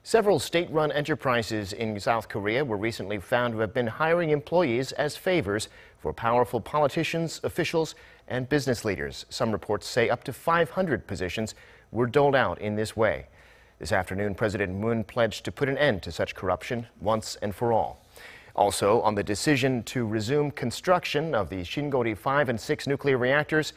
Several state-run enterprises in South Korea were recently found to have been hiring employees as favors for powerful politicians, officials, and business leaders. Some reports say up to 500 positions were doled out in this way. This afternoon, President Moon pledged to put an end to such corruption once and for all. Also, on the decision to resume construction of the Shin Kori 5 and 6 nuclear reactors,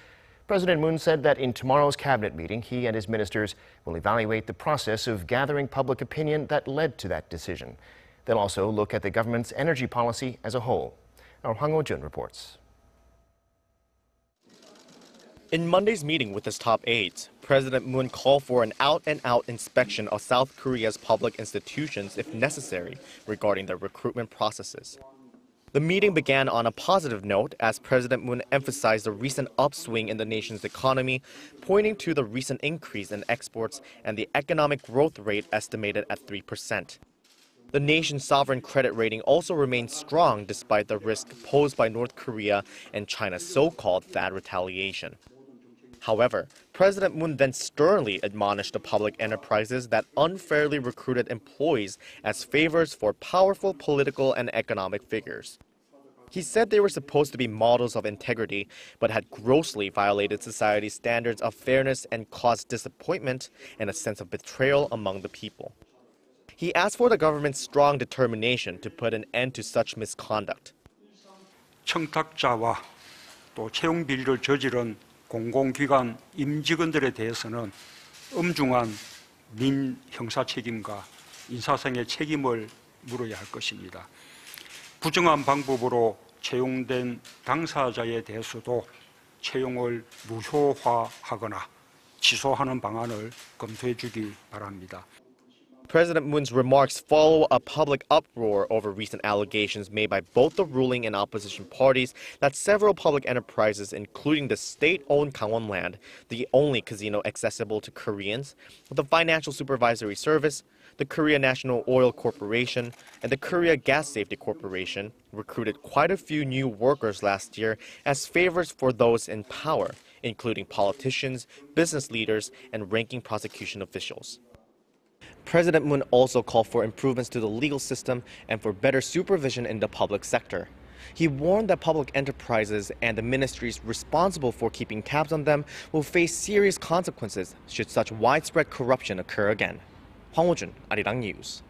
President Moon said that in tomorrow's cabinet meeting, he and his ministers will evaluate the process of gathering public opinion that led to that decision. They'll also look at the government's energy policy as a whole. Our Hwang Hojun reports. In Monday's meeting with his top aides, President Moon called for an out-and-out inspection of South Korea's public institutions if necessary regarding the recruitment processes. The meeting began on a positive note as President Moon emphasized the recent upswing in the nation's economy, pointing to the recent increase in exports and the economic growth rate estimated at 3%. The nation's sovereign credit rating also remains strong despite the risk posed by North Korea and China's so-called THAAD retaliation. However, President Moon then sternly admonished the public enterprises that unfairly recruited employees as favors for powerful political and economic figures. He said they were supposed to be models of integrity, but had grossly violated society's standards of fairness and caused disappointment and a sense of betrayal among the people. He asked for the government's strong determination to put an end to such misconduct. 청탁자와 또 채용비리를 저지른 공공기관 임직원들에 대해서는 엄중한 민형사 책임과 인사상의 책임을 물어야 할 것입니다. 부정한 방법으로 채용된 당사자에 대해서도 채용을 무효화하거나 취소하는 방안을 검토해 주기 바랍니다. President Moon's remarks follow a public uproar over recent allegations made by both the ruling and opposition parties that several public enterprises, including the state-owned Gangwon Land, the only casino accessible to Koreans, the Financial Supervisory Service, the Korea National Oil Corporation, and the Korea Gas Safety Corporation, recruited quite a few new workers last year as favors for those in power, including politicians, business leaders, and ranking prosecution officials. President Moon also called for improvements to the legal system and for better supervision in the public sector. He warned that public enterprises and the ministries responsible for keeping tabs on them will face serious consequences should such widespread corruption occur again. Hwang Hojun, Arirang News.